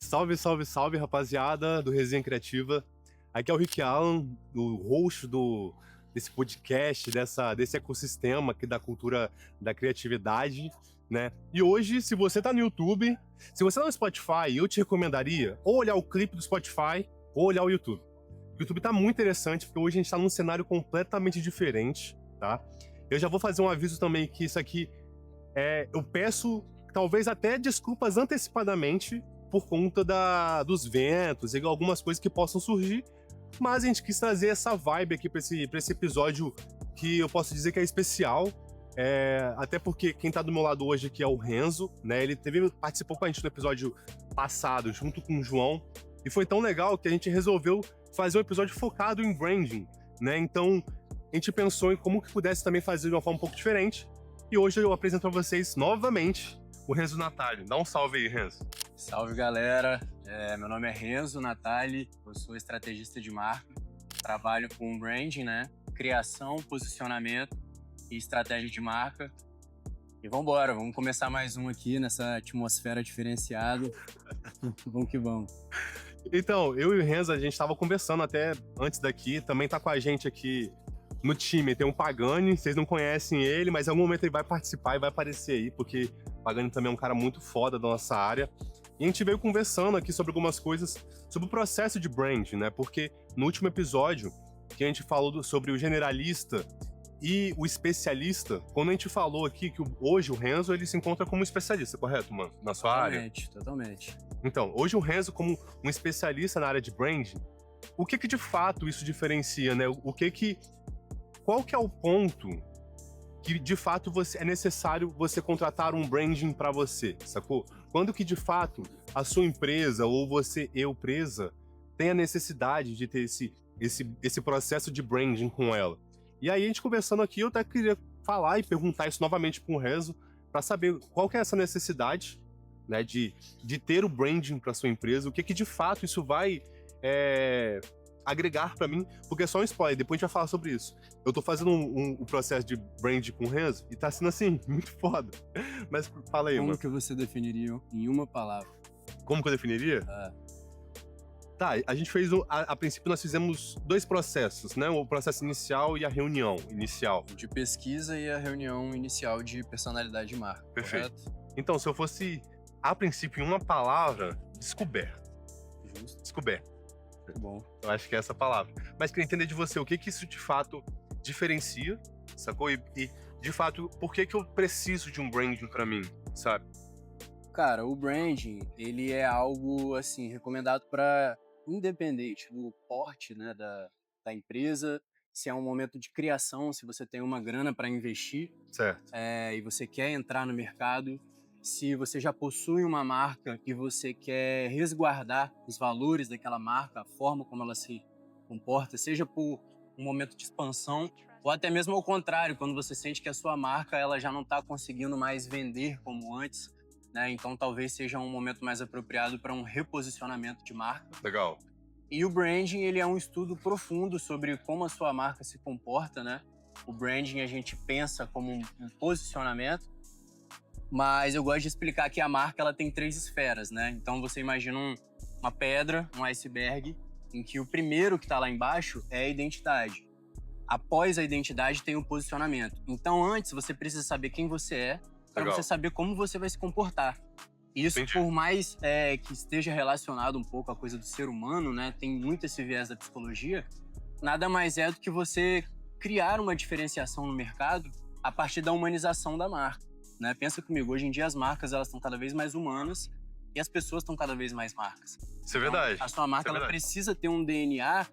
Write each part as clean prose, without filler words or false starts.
Salve, salve, salve, rapaziada do Resenha Criativa. Aqui é o Rick Allen, o host desse podcast, desse ecossistema aqui da cultura da criatividade, né? E hoje, se você tá no YouTube, se você tá no Spotify, eu te recomendaria ou olhar o clipe do Spotify ou olhar o YouTube. O YouTube tá muito interessante, porque hoje a gente tá num cenário completamente diferente, tá? Eu já vou fazer um aviso também que isso aqui eu peço talvez até desculpas antecipadamente por conta dos ventos e algumas coisas que possam surgir, mas a gente quis trazer essa vibe aqui pra esse episódio que eu posso dizer que é especial, até porque quem tá do meu lado hoje aqui é o Renzo, né? Ele participou com a gente no episódio passado, junto com o João, e foi tão legal que a gente resolveu fazer um episódio focado em branding, né? Então, a gente pensou em como que pudesse também fazer de uma forma um pouco diferente, e hoje eu apresento a vocês novamente o Renzo Natali. Dá um salve aí, Renzo. Salve, galera. Meu nome é Renzo Natali, eu sou estrategista de marca, trabalho com branding, né? Criação, posicionamento e estratégia de marca. E vambora, vamos começar mais um aqui nessa atmosfera diferenciada. Vamos que vamos. Então, eu e o Renzo, a gente estava conversando até antes daqui, também tá com a gente aqui no time, tem um Pagani, vocês não conhecem ele, mas em algum momento ele vai participar e vai aparecer aí, porque o Pagani também é um cara muito foda da nossa área. E a gente veio conversando aqui sobre algumas coisas, sobre o processo de branding, né? Porque no último episódio, que a gente falou sobre o generalista e o especialista, quando a gente falou aqui que hoje o Renzo ele se encontra como especialista, correto, mano? Na sua área? Totalmente. Então, hoje o Renzo como um especialista na área de branding, o que de fato isso diferencia, né? Qual que é o ponto que de fato é necessário você contratar um branding para você, sacou? Quando que de fato a sua empresa ou empresa tem a necessidade de ter esse processo de branding com ela? E aí a gente conversando aqui, eu até queria falar e perguntar isso novamente para o Renzo para saber qual que é essa necessidade, né, de ter o branding para sua empresa, o que de fato isso vai agregar pra mim, porque é só um spoiler, depois a gente vai falar sobre isso. Eu tô fazendo um processo de brand com o Renzo e tá sendo assim, muito foda. Mas fala aí, Como mano. que você definiria em uma palavra? Como que eu definiria? Tá, a gente fez, a princípio nós fizemos dois processos, né? O processo inicial e a reunião inicial. De pesquisa e a reunião inicial de personalidade de marca. Perfeito. Correto? Então, se eu fosse, a princípio, em uma palavra, descoberta. Justo. Descoberta. Muito bom. Eu acho que é essa palavra. Mas queria entender de você o que isso de fato diferencia, sacou? E de fato, por que eu preciso de um branding pra mim, sabe? Cara, o branding, ele é algo, assim, recomendado para independente do porte, né, da empresa, se é um momento de criação, se você tem uma grana para investir, Certo. e você quer entrar no mercado, se você já possui uma marca e você quer resguardar os valores daquela marca, a forma como ela se comporta, seja por um momento de expansão ou até mesmo ao contrário, quando você sente que a sua marca ela já não está conseguindo mais vender como antes, né? Então talvez seja um momento mais apropriado para um reposicionamento de marca. Legal. E o branding, ele é um estudo profundo sobre como a sua marca se comporta, né? O branding a gente pensa como um posicionamento, mas eu gosto de explicar que a marca ela tem 3 esferas, né? Então você imagina uma pedra, um iceberg, em que o primeiro que está lá embaixo é a identidade. Após a identidade tem o posicionamento. Então antes você precisa saber quem você é para você saber como você vai se comportar. Isso, Entendi. por mais que esteja relacionado um pouco à coisa do ser humano, né? Tem muito esse viés da psicologia. Nada mais é do que você criar uma diferenciação no mercado a partir da humanização da marca. Né? Pensa comigo, hoje em dia as marcas elas estão cada vez mais humanas e as pessoas estão cada vez mais marcas. Isso é verdade. Então, a sua marca ela precisa ter um DNA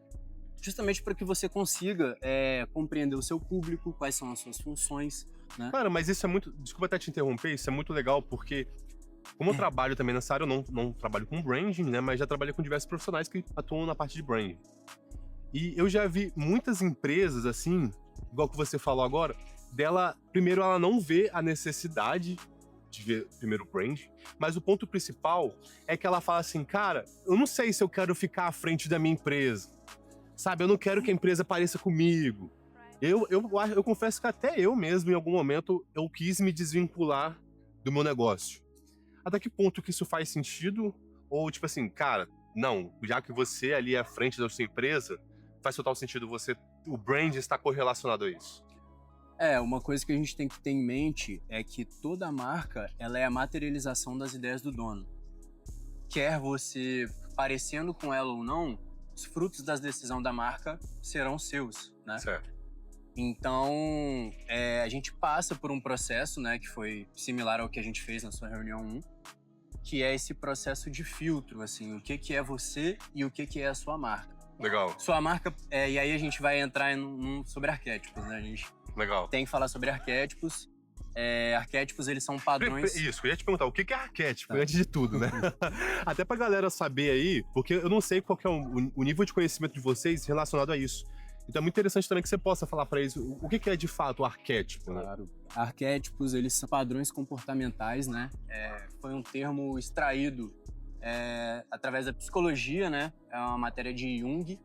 justamente para que você consiga compreender o seu público, quais são as suas funções. Né? Cara, mas isso é muito... Desculpa até te interromper, isso é muito legal porque como eu trabalho também nessa área, eu não trabalho com branding, né? Mas já trabalhei com diversos profissionais que atuam na parte de branding. E eu já vi muitas empresas, assim, igual que você falou agora, primeiro ela não vê a necessidade de ver primeiro o brand, mas o ponto principal é que ela fala assim, cara, eu não sei se eu quero ficar à frente da minha empresa, sabe? Eu não quero que a empresa pareça comigo. Eu confesso que até eu mesmo, em algum momento, eu quis me desvincular do meu negócio. Até que ponto que isso faz sentido Ou, tipo assim, cara, não, já que você ali é à frente da sua empresa, faz total sentido o brand está correlacionado a isso. Uma coisa que a gente tem que ter em mente é que toda marca, ela é a materialização das ideias do dono. Quer você parecendo com ela ou não, os frutos da decisão da marca serão seus, né? Certo. Então, a gente passa por um processo, né, que foi similar ao que a gente fez na sua reunião 1, que é esse processo de filtro, assim, o que é você e o que é a sua marca. Legal. Sua marca, e aí a gente vai entrar sobre arquétipos, né? A gente Legal. tem que falar sobre arquétipos. Arquétipos, eles são padrões... Isso, eu ia te perguntar, o que é arquétipo, Tá. antes de tudo, né? Até pra galera saber aí, porque eu não sei qual que é o nível de conhecimento de vocês relacionado a isso. Então é muito interessante também que você possa falar pra eles o que é de fato o arquétipo, né? Claro. Arquétipos, eles são padrões comportamentais, né? Foi um termo extraído através da psicologia, né? É uma matéria de Jung,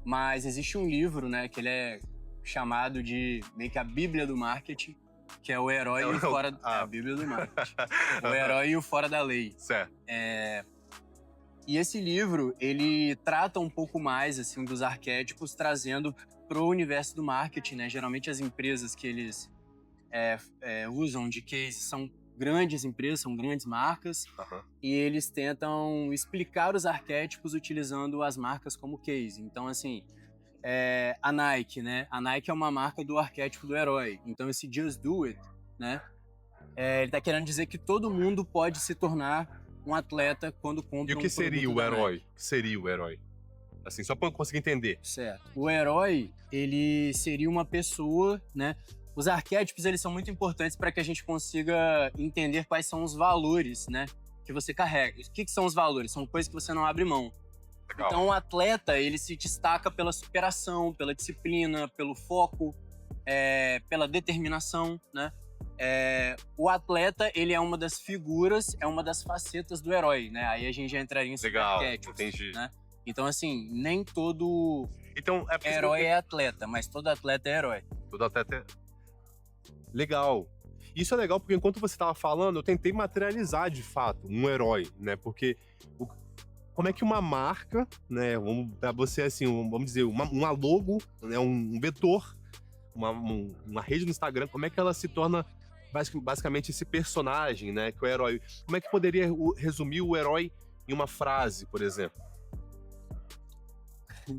mas existe um livro, né? Que ele é chamado de meio que a Bíblia do Marketing, que é o herói e o fora... a Bíblia do Marketing. O herói e o fora da lei. Certo. E esse livro, ele trata um pouco mais, assim, dos arquétipos, trazendo pro universo do marketing, né? Geralmente as empresas que eles usam de case são grandes empresas, são grandes marcas, e eles tentam explicar os arquétipos utilizando as marcas como case. Então, assim, a Nike, né? A Nike é uma marca do arquétipo do herói. Então, esse Just Do It, né? Ele tá querendo dizer que todo mundo pode se tornar um atleta quando compra E o que seria o herói? O que seria o herói? Assim, só pra eu conseguir entender. Certo. O herói, ele seria uma pessoa, né? Os arquétipos, eles são muito importantes para que a gente consiga entender quais são os valores, né? Que você carrega. O que são os valores? São coisas que você não abre mão. Legal. Então, o atleta, ele se destaca pela superação, pela disciplina, pelo foco, pela determinação, né? O atleta, ele é uma das figuras, é uma das facetas do herói, né? Aí a gente já entraria em arquétipos, entendi. né? Então, assim, nem todo herói é atleta, mas todo atleta é herói. Todo atleta é... Legal. Isso é legal porque enquanto você estava falando, eu tentei materializar de fato um herói, né? Porque como é que uma marca, né? Pra você, assim, vamos dizer, uma logo, né? Um vetor, uma rede no Instagram, como é que ela se torna basicamente esse personagem, né? Que é o herói. Como é que poderia resumir o herói em uma frase, por exemplo?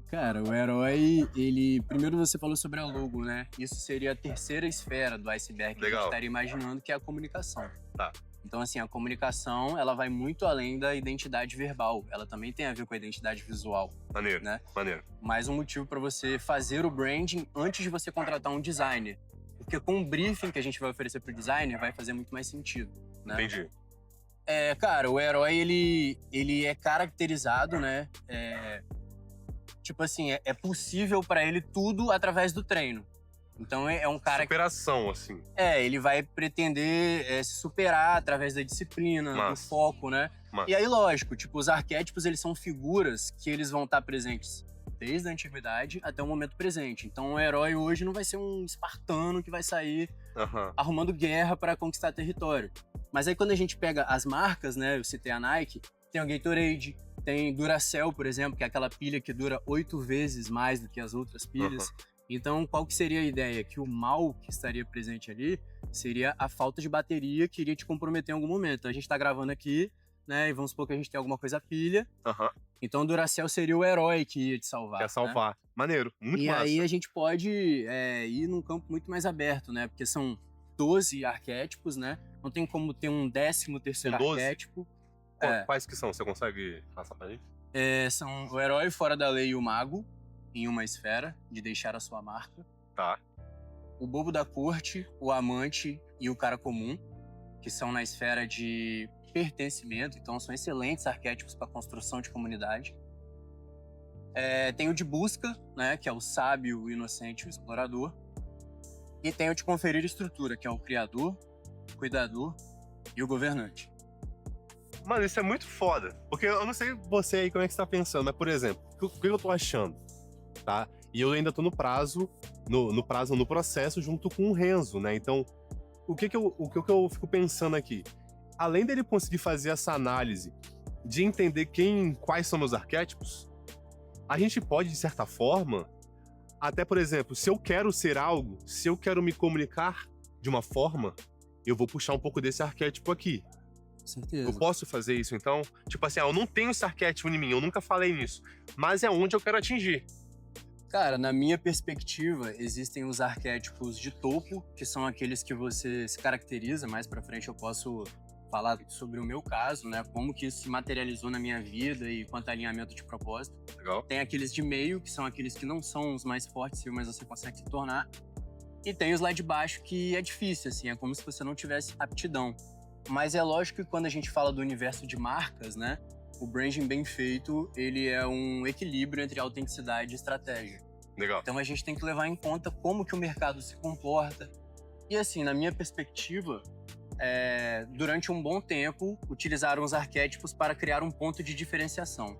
Cara, o herói, ele... Primeiro você falou sobre a logo, né? Isso seria a terceira esfera do iceberg que a gente estaria imaginando, que é a comunicação. Tá. Então, assim, a comunicação, ela vai muito além da identidade verbal. Ela também tem a ver com a identidade visual. Maneiro, né? Maneiro. Mais um motivo para você fazer o branding antes de você contratar um designer. Porque com o briefing que a gente vai oferecer pro designer, vai fazer muito mais sentido, né? Entendi. Cara, o herói, ele é caracterizado, né? Tipo assim, é possível para ele tudo através do treino. Então é um cara... Superação, assim. Ele vai pretender se superar através da disciplina, do foco, né? E aí, lógico, tipo, os arquétipos, eles são figuras que eles vão estar presentes desde a antiguidade até o momento presente. Então o herói hoje não vai ser um espartano que vai sair arrumando guerra para conquistar território. Mas aí quando a gente pega as marcas, né? Eu citei a Nike, tem o Gatorade, tem Duracell, por exemplo, que é aquela pilha que dura 8 vezes mais do que as outras pilhas. Então, qual que seria a ideia? Que o mal que estaria presente ali seria a falta de bateria que iria te comprometer em algum momento. Então, a gente tá gravando aqui, né? E vamos supor que a gente tem alguma coisa pilha. Então, o Duracell seria o herói que ia te salvar. Quer salvar. Né? Maneiro, muito massa. E aí, a gente pode ir num campo muito mais aberto, né? Porque são 12 arquétipos, né? Não tem como ter um 13º arquétipo. Quais que são? Você consegue passar pra gente? São o herói fora da lei e o mago, em uma esfera, de deixar a sua marca. Tá. O bobo da corte, o amante e o cara comum, que são na esfera de pertencimento, então são excelentes arquétipos para construção de comunidade. Tem o de busca, né, que é o sábio, o inocente, o explorador. E tem o de conferir estrutura, que é o criador, o cuidador e o governante. Mano, isso é muito foda. Porque eu não sei você aí como é que você tá pensando, mas, por exemplo, o que eu tô achando, tá? E eu ainda tô no processo junto com o Renzo, né? Então, o que eu fico pensando aqui? Além dele conseguir fazer essa análise de entender quais são meus arquétipos, a gente pode, de certa forma, até, por exemplo, se eu quero ser algo, se eu quero me comunicar de uma forma, eu vou puxar um pouco desse arquétipo aqui. Com certeza. Eu posso fazer isso, então? Tipo assim, eu não tenho esse arquétipo em mim, eu nunca falei nisso, mas é onde eu quero atingir. Cara, na minha perspectiva, existem os arquétipos de topo, que são aqueles que você se caracteriza. Mais pra frente eu posso falar sobre o meu caso, né? Como que isso se materializou na minha vida e quanto a alinhamento de propósito. Legal? Tem aqueles de meio, que são aqueles que não são os mais fortes, mas você consegue se tornar. E tem os lá de baixo, que é difícil, assim, é como se você não tivesse aptidão. Mas é lógico que quando a gente fala do universo de marcas, né? O branding bem feito, ele é um equilíbrio entre autenticidade e estratégia. Legal. Então a gente tem que levar em conta como que o mercado se comporta. E assim, na minha perspectiva, durante um bom tempo, utilizaram os arquétipos para criar um ponto de diferenciação.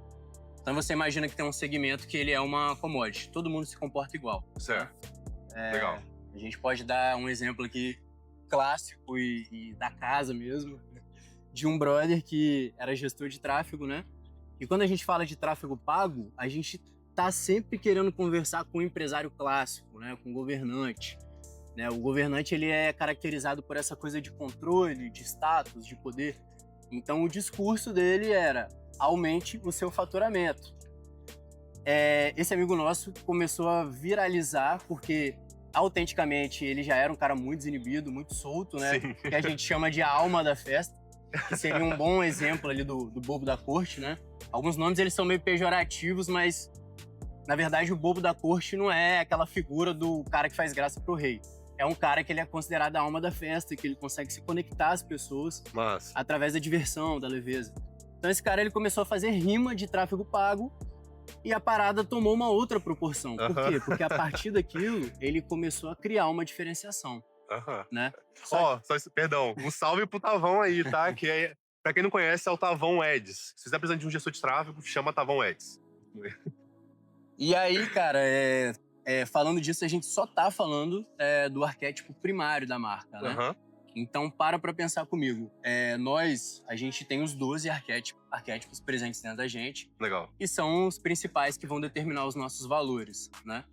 Então você imagina que tem um segmento que ele é uma commodity, todo mundo se comporta igual. Certo. Legal. A gente pode dar um exemplo aqui clássico e da casa mesmo, de um brother que era gestor de tráfego, né? E quando a gente fala de tráfego pago, a gente tá sempre querendo conversar com o empresário clássico, né? Com o governante. Né? O governante, ele é caracterizado por essa coisa de controle, de status, de poder. Então o discurso dele era: aumente o seu faturamento. Esse amigo nosso começou a viralizar porque autenticamente ele já era um cara muito desinibido, muito solto, né? Sim. Que a gente chama de a alma da festa, que seria um bom exemplo ali do bobo da corte, né? Alguns nomes eles são meio pejorativos, mas na verdade o bobo da corte não é aquela figura do cara que faz graça pro rei. É um cara que ele é considerado a alma da festa, que ele consegue se conectar às pessoas através da diversão, da leveza. Então esse cara ele começou a fazer rima de tráfego pago e a parada tomou uma outra proporção. Por quê? Porque a partir daquilo ele começou a criar uma diferenciação. Né? Perdão, um salve pro Tavão aí, tá? Que pra quem não conhece, é o Tavão Eds. Se você tá precisando de um gestor de tráfego, chama Tavão Eds. E aí, cara, falando disso, a gente só tá falando do arquétipo primário da marca, né? Então, para pensar comigo. A gente tem os 12 arquétipos presentes dentro da gente. Legal. E são os principais que vão determinar os nossos valores, né?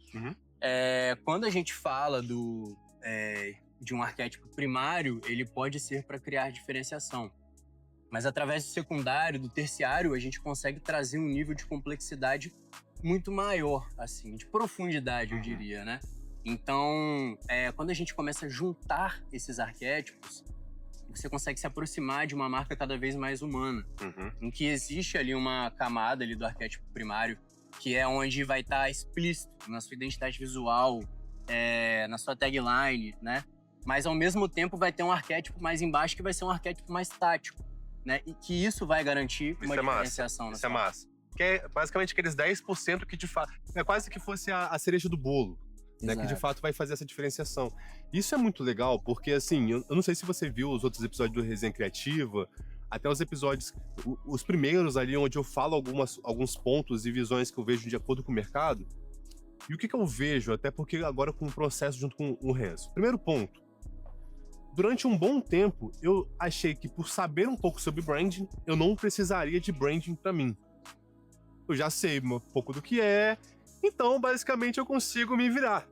Quando a gente fala de um arquétipo primário, ele pode ser para criar diferenciação. Mas através do secundário, do terciário, a gente consegue trazer um nível de complexidade muito maior, assim, de profundidade, eu diria, né? Então, quando a gente começa a juntar esses arquétipos, você consegue se aproximar de uma marca cada vez mais humana, em que existe ali uma camada ali do arquétipo primário, que é onde vai estar explícito na sua identidade visual, na sua tagline, né? Mas, ao mesmo tempo, vai ter um arquétipo mais embaixo que vai ser um arquétipo mais tático, né? E que isso vai garantir uma diferenciação. Isso é massa. Que é basicamente aqueles 10% que, de fato, é quase que fosse a cereja do bolo. Né, que de fato vai fazer essa diferenciação. Isso é muito legal, porque assim, eu não sei se você viu os outros episódios do Resenha Criativa, até os episódios, os primeiros ali, onde eu falo alguns pontos e visões que eu vejo de acordo com o mercado. E o que eu vejo, até porque agora com o processo junto com o Renzo. Primeiro ponto, durante um bom tempo, eu achei que por saber um pouco sobre branding, eu não precisaria de branding pra mim. Eu já sei um pouco do que é, então, basicamente, eu consigo me virar.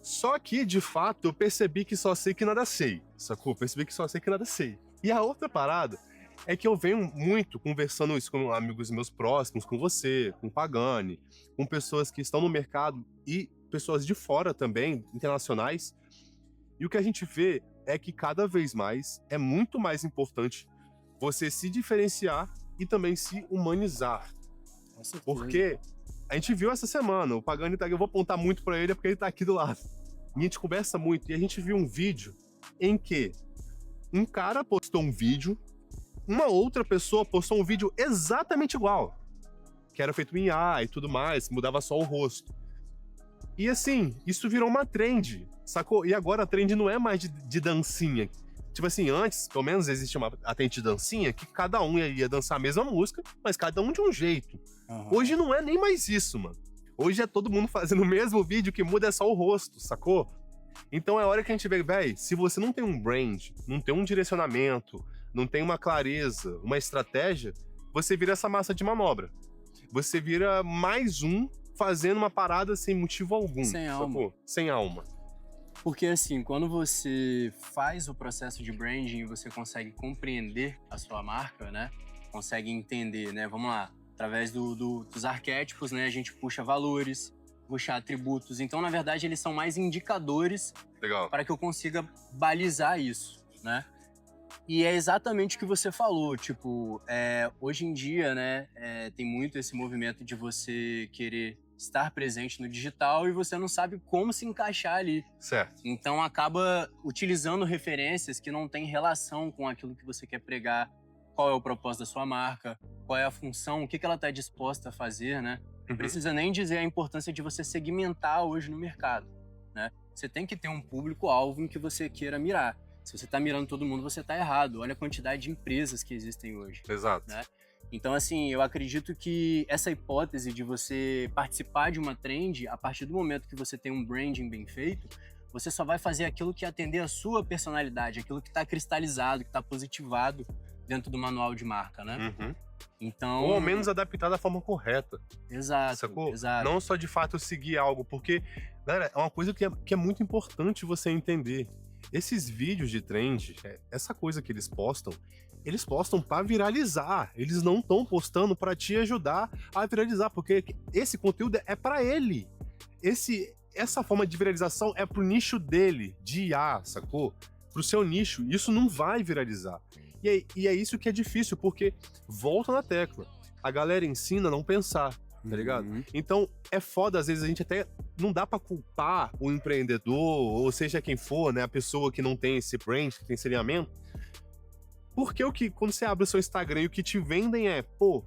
Só que, de fato, eu percebi que só sei que nada sei, sacou? Percebi que só sei que nada sei. E a outra parada é que eu venho muito conversando isso com amigos meus próximos, com você, com o Pagani, com pessoas que estão no mercado e pessoas de fora também, internacionais. E o que a gente vê é que cada vez mais é muito mais importante você se diferenciar e também se humanizar. Porque a gente viu essa semana, o Pagani tá aqui, eu vou apontar muito pra ele porque ele tá aqui do lado. E a gente conversa muito, e a gente viu um vídeo em que um cara postou um vídeo, uma outra pessoa postou um vídeo exatamente igual, que era feito em IA e tudo mais, mudava só o rosto. E assim, isso virou uma trend, sacou? E agora a trend não é mais de dancinha. Tipo assim, antes, pelo menos existia uma trend de dancinha que cada um ia dançar a mesma música, mas cada um de um jeito. Hoje não é nem mais isso, mano. Hoje é todo mundo fazendo o mesmo vídeo, que muda é só o rosto, sacou? Então é hora que a gente vê, véi, se você não tem um brand, não tem um direcionamento, não tem uma clareza, uma estratégia, você vira essa massa de manobra. Você vira mais um fazendo uma parada sem motivo algum. Sem alma. Sacou? Sem alma. Porque assim, quando você faz o processo de branding, você consegue compreender a sua marca, né? Consegue entender, né? Vamos lá, através dos arquétipos, né? A gente puxa valores, puxa atributos. Então, na verdade, eles são mais indicadores Legal. para que eu consiga balizar isso, né? E é exatamente o que você falou, tipo, hoje em dia, né, tem muito esse movimento de você querer estar presente no digital e você não sabe como se encaixar ali. Certo. Então acaba utilizando referências que não têm relação com aquilo que você quer pregar, qual é o propósito da sua marca, qual é a função, o que ela está disposta a fazer, né? Não precisa nem dizer a importância de você segmentar hoje no mercado, né? Você tem que ter um público-alvo em que você queira mirar. Se você está mirando todo mundo, você está errado. Olha a quantidade de empresas que existem hoje. Exato. Né? Então, assim, eu acredito que essa hipótese de você participar de uma trend, a partir do momento que você tem um branding bem feito, você só vai fazer aquilo que atender a sua personalidade, aquilo que está cristalizado, que está positivado dentro do manual de marca, né? Então... Ou ao menos adaptar da forma correta. Exato, sacou? exato. Não só de fato seguir algo, porque, galera, é uma coisa que é muito importante você entender. Esses vídeos de trend, essa coisa que eles postam pra viralizar. Eles não estão postando pra te ajudar a viralizar, porque esse conteúdo é pra ele. Essa forma de viralização é pro nicho dele, de IA, sacou? Pro seu nicho. Isso não vai viralizar. E é isso que é difícil, porque volta na tecla. A galera ensina a não pensar, tá ligado? Então, é foda, às vezes a gente até não dá pra culpar o empreendedor, ou seja quem for, né, a pessoa que não tem esse brand, que tem esse alinhamento, porque quando você abre o seu Instagram e o que te vendem é, pô,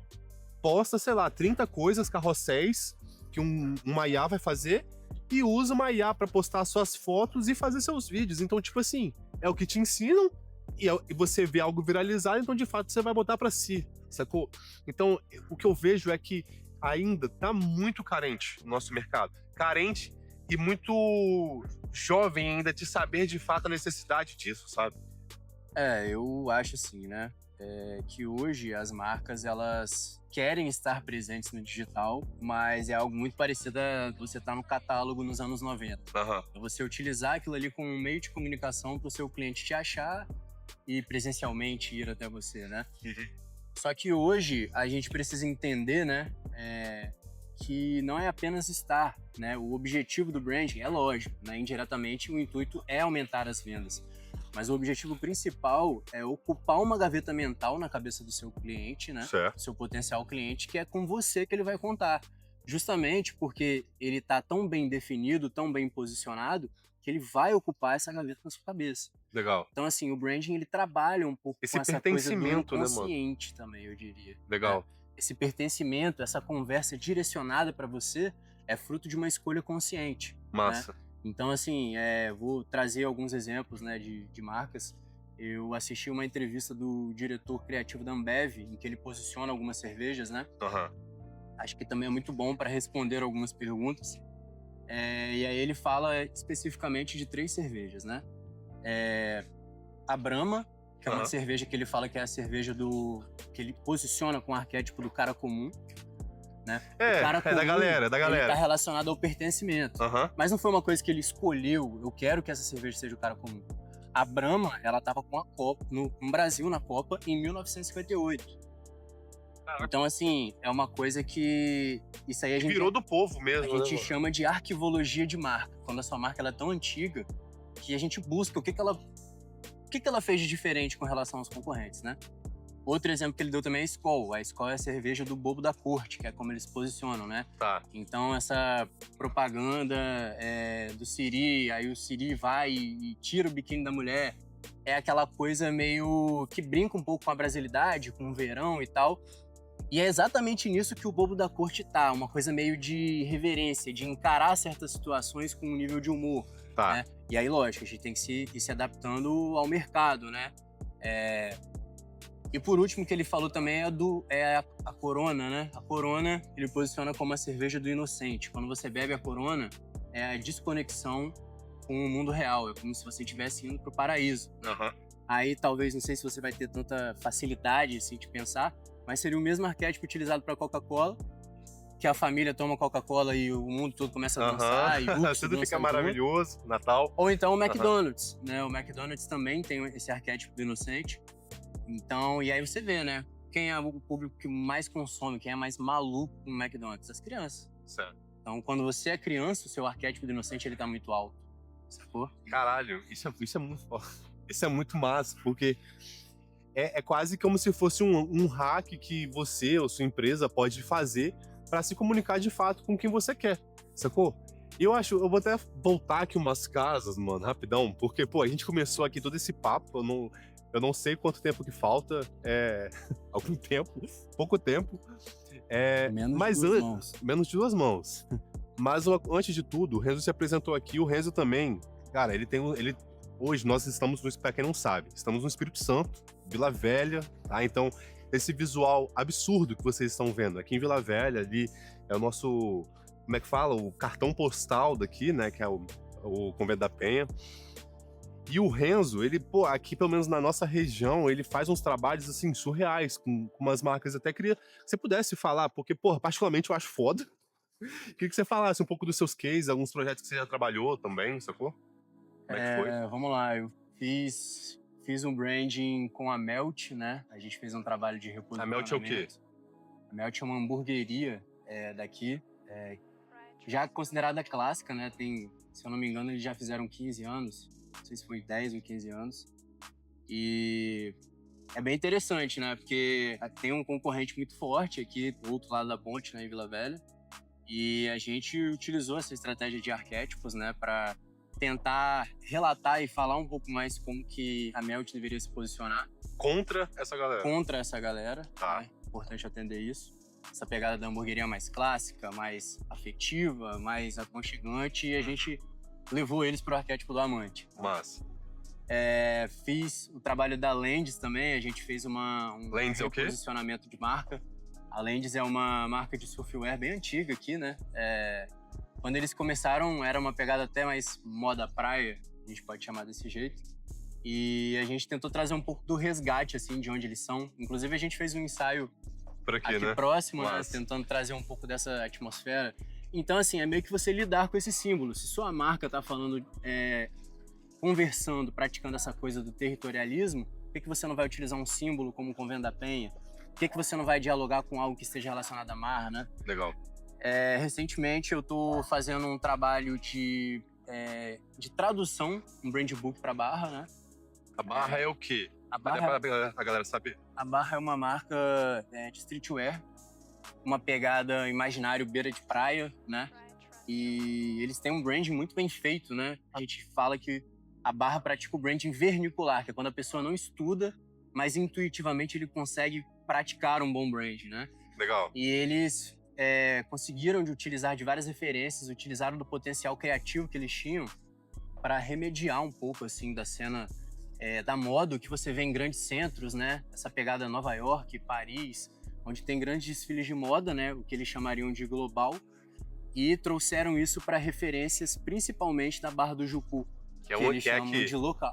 posta, sei lá, 30 coisas, carrosséis, que uma IA vai fazer, e usa uma IA pra postar suas fotos e fazer seus vídeos. Então, tipo assim, é o que te ensinam, e você vê algo viralizado, então de fato você vai botar pra si, sacou? Então, o que eu vejo é que ainda tá muito carente o nosso mercado. Carente e muito jovem ainda de saber de fato a necessidade disso, sabe? Eu acho assim, né? Que hoje as marcas, elas querem estar presentes no digital, mas é algo muito parecido a você estar no catálogo nos anos 90. É você utilizar aquilo ali como um meio de comunicação para o seu cliente te achar e presencialmente ir até você, né? Só que hoje a gente precisa entender, né? Que não é apenas estar, né? O objetivo do branding é lógico, né? Indiretamente o intuito é aumentar as vendas. Mas o objetivo principal é ocupar uma gaveta mental na cabeça do seu cliente, né? Certo. Seu potencial cliente, que é com você que ele vai contar. Justamente porque ele está tão bem definido, tão bem posicionado, que ele vai ocupar essa gaveta na sua cabeça. Legal. Então, assim, o branding, ele trabalha um pouco Esse com essa coisa do pertencimento, né, mano? inconsciente também, eu diria. Legal. Né? Esse pertencimento, essa conversa direcionada para você é fruto de uma escolha consciente. Massa. Né? Então, assim, vou trazer alguns exemplos, né, de marcas. Eu assisti uma entrevista do diretor criativo da Ambev, em que ele posiciona algumas cervejas, né? Acho que também é muito bom para responder algumas perguntas. E aí ele fala especificamente de 3 cervejas, né? A Brahma, que é uma cerveja que ele fala que é a cerveja que ele posiciona com o arquétipo do cara comum. Né? Cara comum, da galera. Ele tá relacionado ao pertencimento. Mas não foi uma coisa que ele escolheu, eu quero que essa cerveja seja o cara comum. A Brahma, ela tava com a Copa, no Brasil na Copa, em 1958. Então, assim, é uma coisa que... Isso aí a gente... Virou do povo mesmo, A gente né, chama de arquivologia de marca. Quando a sua marca ela é tão antiga, que a gente busca o que ela fez de diferente com relação aos concorrentes, né? Outro exemplo que ele deu também é a Skol. A Skol é a cerveja do bobo da corte, que é como eles posicionam, né? Então, essa propaganda do Siri, aí o Siri vai e tira o biquíni da mulher, é aquela coisa meio que brinca um pouco com a brasilidade, com o verão e tal. E é exatamente nisso que o bobo da corte tá, uma coisa meio de reverência, de encarar certas situações com um nível de humor. Né? E aí, lógico, a gente tem que ir se adaptando ao mercado, né? E por último, que ele falou também é a Corona, né? A Corona, ele posiciona como a cerveja do inocente. Quando você bebe a Corona, é a desconexão com o mundo real. É como se você estivesse indo pro paraíso. Aí talvez, não sei se você vai ter tanta facilidade assim, de pensar, mas seria o mesmo arquétipo utilizado para Coca-Cola, que a família toma Coca-Cola e o mundo todo começa a dançar, e ups, Tudo fica dança maravilhoso, Natal. Ou então o McDonald's, né? O McDonald's também tem esse arquétipo do inocente. Então, e aí você vê, né? Quem é o público que mais consome, quem é mais maluco no McDonald's? As crianças. Certo. Então, quando você é criança, o seu arquétipo do inocente, ele tá muito alto. Sacou? Caralho, isso é muito foda. Isso é muito massa, porque é quase como se fosse um hack que você ou sua empresa pode fazer para se comunicar de fato com quem você quer, sacou? Eu vou até voltar aqui umas casas, mano, rapidão, porque, pô, a gente começou aqui todo esse papo, eu não sei quanto tempo que falta, algum tempo, pouco tempo, menos de 2 mãos. Mas antes de tudo, o Renzo se apresentou aqui, o Renzo também, cara, hoje nós estamos, pra quem não sabe, estamos no Espírito Santo, Vila Velha, tá? Então, esse visual absurdo que vocês estão vendo aqui em Vila Velha, ali é o nosso, como é que fala? O cartão postal daqui, né? Que é o Convento da Penha. E o Renzo, ele, pô, aqui pelo menos na nossa região, ele faz uns trabalhos, assim, surreais, com umas marcas. Até queria que você pudesse falar, porque, pô, particularmente eu acho foda. Queria que você falasse um pouco dos seus cases, alguns projetos que você já trabalhou também, sacou? Como é que foi? Vamos lá, eu fiz um branding com a Melt, né? A gente fez um trabalho de reposicionamento. A Melt é o quê? A Melt é uma hamburgueria daqui, já considerada clássica, né? Tem, se eu não me engano, eles já fizeram 15 anos. Não sei se foi 10 ou 15 anos. E é bem interessante, né? Porque tem um concorrente muito forte aqui do outro lado da ponte, né, em Vila Velha. E a gente utilizou essa estratégia de arquétipos, né, para tentar relatar e falar um pouco mais como que a Melt deveria se posicionar Contra essa galera. contra essa galera. Tá. É importante atender isso. Essa pegada da hamburgueria mais clássica, mais afetiva, mais aconchegante, e a gente levou eles pro arquétipo do amante. Massa. Fiz o trabalho da Lendes também, a gente fez um Lendes é o quê? reposicionamento de marca. A Lendes é uma marca de surfwear bem antiga aqui, né? Quando eles começaram, era uma pegada até mais moda praia, a gente pode chamar desse jeito. E a gente tentou trazer um pouco do resgate, assim, de onde eles são. Inclusive, a gente fez um ensaio Por aqui, aqui né? próximo, né? Massa. Tentando trazer um pouco dessa atmosfera. Então, assim, é meio que você lidar com esse símbolo. Se sua marca tá falando, conversando, praticando essa coisa do territorialismo, por que você não vai utilizar um símbolo como o Convento da Penha? Por que você não vai dialogar com algo que esteja relacionado à mar, né? Legal. Recentemente eu tô fazendo um trabalho de tradução, um brand book para Barra, né? A Barra é o quê? A Até Barra, pra a galera saber. a Barra é uma marca de streetwear, uma pegada imaginário beira de praia, né? E eles têm um branding muito bem feito, né? A gente fala que a Barra pratica o branding vernicular, que é quando a pessoa não estuda, mas intuitivamente ele consegue praticar um bom brand, né? Legal. E eles conseguiram de utilizar de várias referências, utilizaram do potencial criativo que eles tinham para remediar um pouco, assim, da cena da moda, o que você vê em grandes centros, né? Essa pegada Nova York, Paris, onde tem grandes desfiles de moda, né? O que eles chamariam de global. E trouxeram isso para referências, principalmente da Barra do Jucu, Que é eles que é chamam aqui. de local.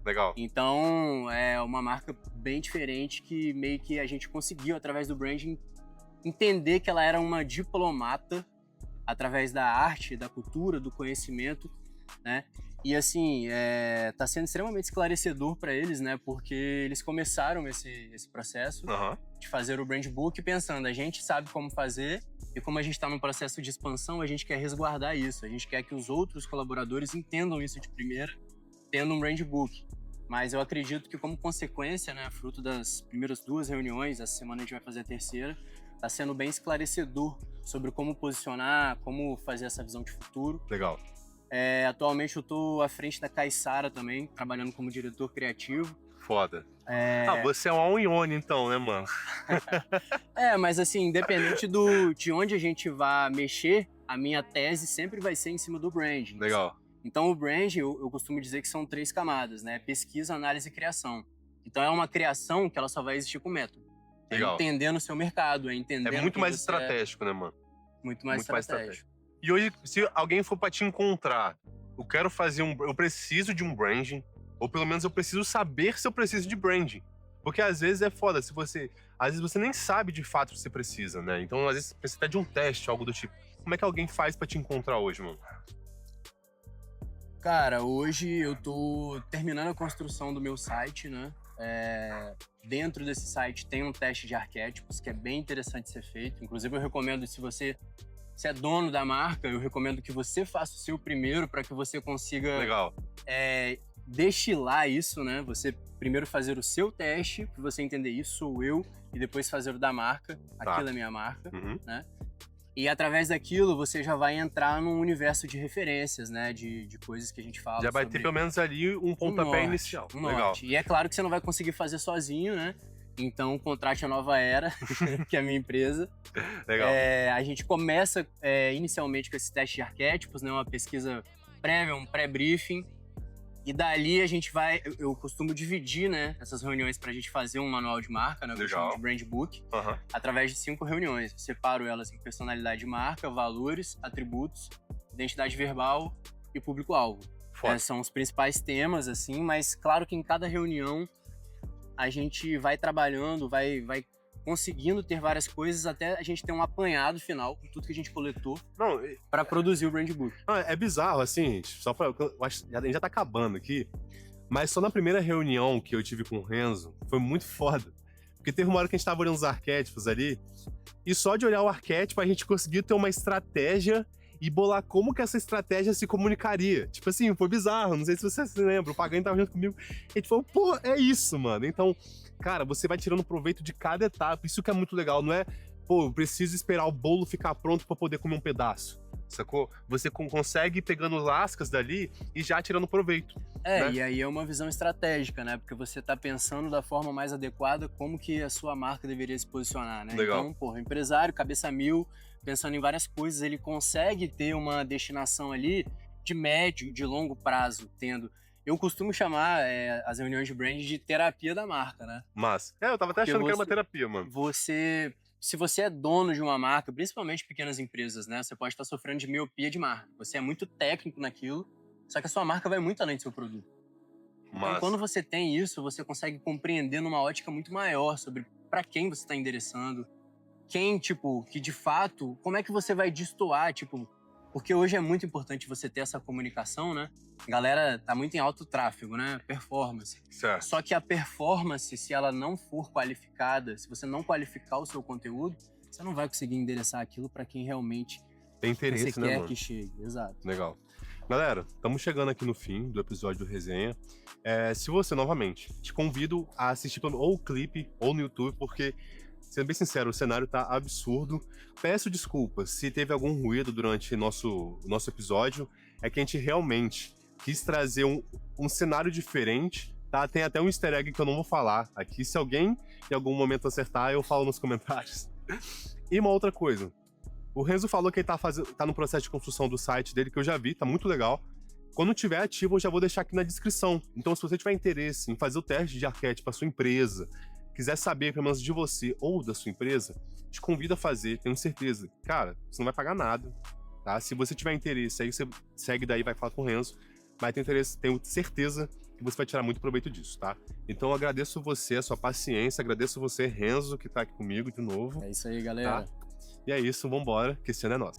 Legal. Então, é uma marca bem diferente que meio que a gente conseguiu, através do branding, entender que ela era uma diplomata através da arte, da cultura, do conhecimento, né? E assim, tá sendo extremamente esclarecedor para eles, né? Porque eles começaram esse processo Aham. de fazer o brand book pensando, a gente sabe como fazer e como a gente está num processo de expansão, a gente quer resguardar isso, a gente quer que os outros colaboradores entendam isso de primeira, tendo um brand book. Mas eu acredito que como consequência, né, fruto das primeiras 2 reuniões, essa semana a gente vai fazer a terceira, está sendo bem esclarecedor sobre como posicionar, como fazer essa visão de futuro. Legal. Atualmente eu estou à frente da Caissara também, trabalhando como diretor criativo. Foda. Você é um all-in-one então, né, mano? Mas assim, independente de onde a gente vá mexer, a minha tese sempre vai ser em cima do branding. Legal. Então o branding, eu costumo dizer que são 3 camadas, né? Pesquisa, análise e criação. Então é uma criação que ela só vai existir com método. Legal. Entendendo o seu mercado, entendendo É muito quem mais você estratégico, né, mano? Muito mais estratégico. E hoje, se alguém for pra te encontrar, eu preciso de um branding, Ou pelo menos eu preciso saber se eu preciso de branding. Porque às vezes é foda, às vezes você nem sabe de fato o que você precisa, né? Então às vezes você precisa até de um teste, algo do tipo. Como é que alguém faz pra te encontrar hoje, mano? Cara, hoje eu tô terminando a construção do meu site, né? Dentro desse site tem um teste de arquétipos que é bem interessante ser feito. Inclusive eu recomendo, se você é dono da marca, eu recomendo que você faça o seu primeiro para que você consiga Legal. destilar isso, né? Você primeiro fazer o seu teste, para você entender isso sou eu, e depois fazer o da marca, aquilo é minha marca, né? E através daquilo você já vai entrar num universo de referências, né? De coisas que a gente fala. Já vai ter pelo menos ali um pontapé inicial. Legal. E é claro que você não vai conseguir fazer sozinho, né? Então contrate a Nova Era, que é a minha empresa. Legal. A gente começa inicialmente com esse teste de arquétipos, né? Uma pesquisa prévia, um pré-briefing. E dali a gente vai, eu costumo dividir, né, essas reuniões pra gente fazer um manual de marca, né, que eu chamo de brand book, através de 5 reuniões. Eu separo elas em personalidade de marca, valores, atributos, identidade verbal e público-alvo. São os principais temas, assim, mas claro que em cada reunião a gente vai trabalhando, vai conseguindo ter várias coisas até a gente ter um apanhado final com tudo que a gente coletou para produzir o brand book. Não, é bizarro, assim, só pra, eu acho, a gente já tá acabando aqui, mas só na primeira reunião que eu tive com o Renzo foi muito foda. Porque teve uma hora que a gente tava olhando os arquétipos ali, e só de olhar o arquétipo a gente conseguiu ter uma estratégia e bolar como que essa estratégia se comunicaria. Tipo assim, foi bizarro, não sei se você se lembra, o Pagani tava junto comigo, a gente falou, pô, é isso, mano. Então, cara, você vai tirando proveito de cada etapa, isso que é muito legal, não é, pô, eu preciso esperar o bolo ficar pronto pra poder comer um pedaço, sacou? Você consegue ir pegando lascas dali e já tirando proveito. Né? E aí é uma visão estratégica, né? Porque você tá pensando da forma mais adequada como que a sua marca deveria se posicionar, né? Legal. Então, porra, empresário, cabeça mil, pensando em várias coisas, ele consegue ter uma destinação ali de médio, de longo prazo, tendo... Eu costumo chamar as reuniões de brand de terapia da marca, né? Mas, eu tava até achando que era uma terapia, mano. Se você é dono de uma marca, principalmente pequenas empresas, né? Você pode estar sofrendo de miopia de marca. Você é muito técnico naquilo, só que a sua marca vai muito além do seu produto. Então, quando você tem isso, você consegue compreender numa ótica muito maior sobre para quem você está endereçando, quem, tipo, que de fato, como é que você vai destoar, tipo... Porque hoje é muito importante você ter essa comunicação, né? A galera tá muito em alto tráfego, né? Performance. Certo. Só que a performance, se ela não for qualificada, se você não qualificar o seu conteúdo, você não vai conseguir endereçar aquilo para quem realmente tem interesse, você né, quer mano? que chegue. Exato. Legal. Galera, estamos chegando aqui no fim do episódio do Resenha. Se você, novamente, te convido a assistir ou o clipe ou no YouTube, porque... Sendo bem sincero, o cenário tá absurdo. Peço desculpas se teve algum ruído durante nosso episódio. É que a gente realmente quis trazer um cenário diferente, tá? Tem até um easter egg que eu não vou falar aqui. Se alguém em algum momento acertar, eu falo nos comentários. E uma outra coisa. O Renzo falou que ele tá no processo de construção do site dele, que eu já vi, tá muito legal. Quando tiver ativo, eu já vou deixar aqui na descrição. Então, se você tiver interesse em fazer o teste de arquétipo para sua empresa, quiser saber pelo menos de você ou da sua empresa, te convido a fazer, tenho certeza. Cara, você não vai pagar nada, tá? Se você tiver interesse, aí você segue daí, vai falar com o Renzo. Mas tenho certeza que você vai tirar muito proveito disso, tá? Então eu agradeço você, a sua paciência, agradeço você, Renzo, que tá aqui comigo de novo. É isso aí, galera. Tá? E é isso, vambora, que esse ano é nosso.